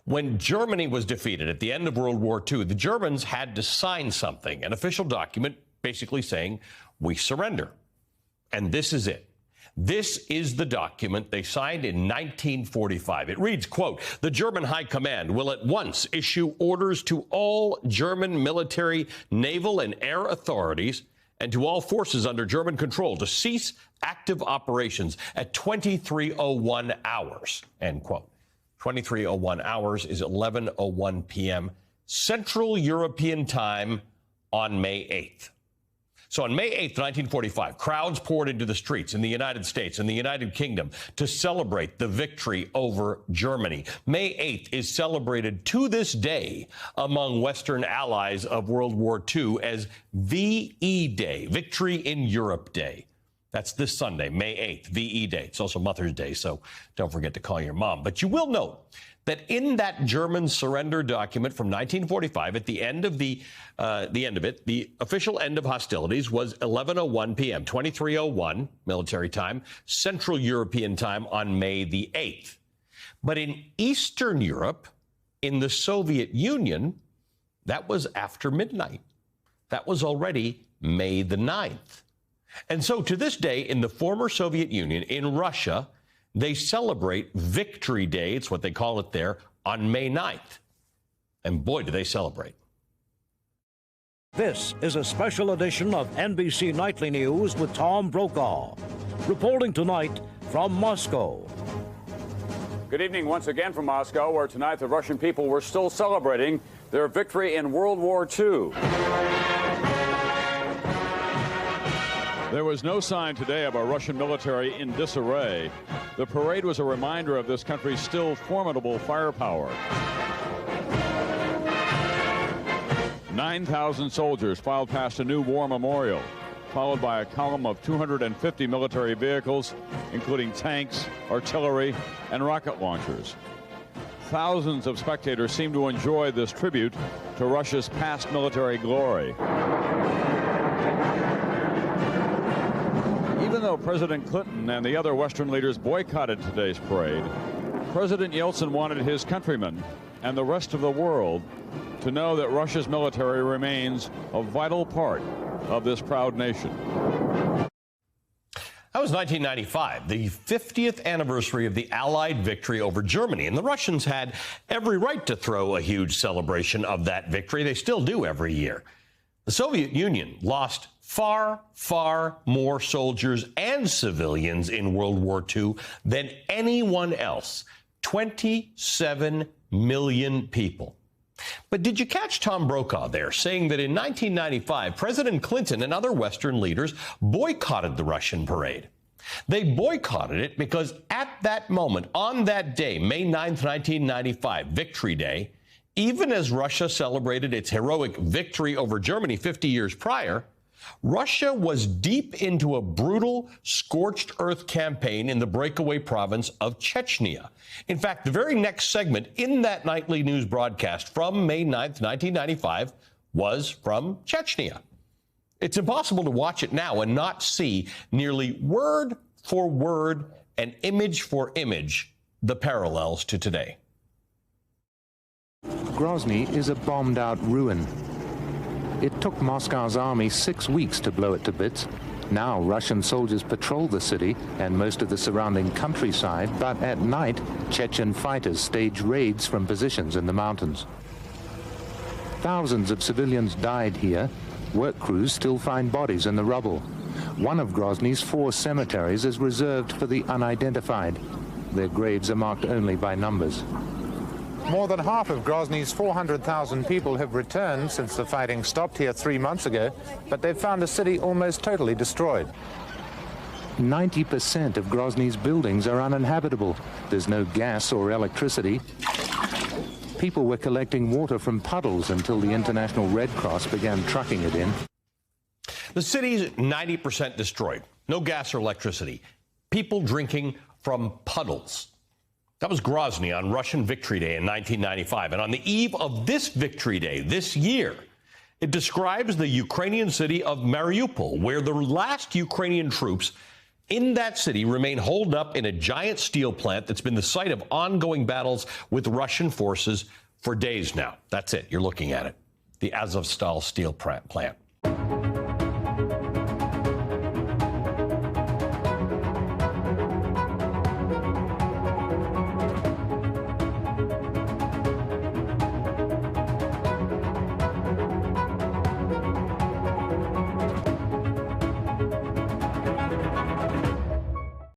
When Germany was defeated at the end of World War II, the Germans had to sign something, an official document basically saying, we surrender. And this is it. This is the document they signed in 1945. It reads, quote, the German High Command will at once issue orders to all German military, naval, and air authorities and to all forces under German control to cease active operations at 23:01 hours, end quote. 23:01 hours is 11:01 p.m. Central European Time on May 8th. So on May 8th, 1945, crowds poured into the streets in the United States and the United Kingdom to celebrate the victory over Germany. May 8th is celebrated to this day among Western allies of World War II as VE Day, Victory in Europe Day. That's this Sunday, May 8th, VE Day. It's also Mother's Day, so don't forget to call your mom. But you will note that in that German surrender document from 1945, at the end of the official end of hostilities was 11:01 p.m., 23:01 military time, Central European Time on May the 8th. But in Eastern Europe, in the Soviet Union, that was after midnight. That was already May the 9th. And so to this day, in the former Soviet Union, in Russia, they celebrate Victory Day, it's what they call it there, on May 9th. And boy, do they celebrate. This is a special edition of NBC Nightly News with Tom Brokaw, reporting tonight from Moscow. Good evening once again from Moscow, where tonight the Russian people were still celebrating their victory in World War II. There was no sign today of our Russian military in disarray. The parade was a reminder of this country's still formidable firepower. 9,000 soldiers filed past a new war memorial, followed by a column of 250 military vehicles, including tanks, artillery, and rocket launchers. Thousands of spectators seemed to enjoy this tribute to Russia's past military glory. Even though President Clinton and the other Western leaders boycotted today's parade, President Yeltsin wanted his countrymen and the rest of the world to know that Russia's military remains a vital part of this proud nation. That was 1995, the 50th anniversary of the Allied victory over Germany. And the Russians had every right to throw a huge celebration of that victory. They still do every year. The Soviet Union lost far, far more soldiers and civilians in World War II than anyone else. 27 million people. But did you catch Tom Brokaw there saying that in 1995, President Clinton and other Western leaders boycotted the Russian parade? They boycotted it because at that moment, on that day, May 9th, 1995, Victory Day, even as Russia celebrated its heroic victory over Germany 50 years prior, Russia was deep into a brutal, scorched earth campaign in the breakaway province of Chechnya. In fact, the very next segment in that nightly news broadcast from May 9th, 1995 was from Chechnya. It's impossible to watch it now and not see nearly word for word and image for image the parallels to today. Grozny is a bombed-out ruin. It took Moscow's army 6 weeks to blow it to bits. Now Russian soldiers patrol the city and most of the surrounding countryside, but at night, Chechen fighters stage raids from positions in the mountains. Thousands of civilians died here. Work crews still find bodies in the rubble. One of Grozny's 4 cemeteries is reserved for the unidentified. Their graves are marked only by numbers. More than half of Grozny's 400,000 people have returned since the fighting stopped here 3 months ago, but they've found the city almost totally destroyed. 90% of Grozny's buildings are uninhabitable. There's no gas or electricity. People were collecting water from puddles until the International Red Cross began trucking it in. The city's 90% destroyed. No gas or electricity. People drinking from puddles. That was Grozny on Russian Victory Day in 1995. And on the eve of this Victory Day this year, it describes the Ukrainian city of Mariupol, where the last Ukrainian troops in that city remain holed up in a giant steel plant that's been the site of ongoing battles with Russian forces for days now. That's it. You're looking at it. The Azovstal steel plant.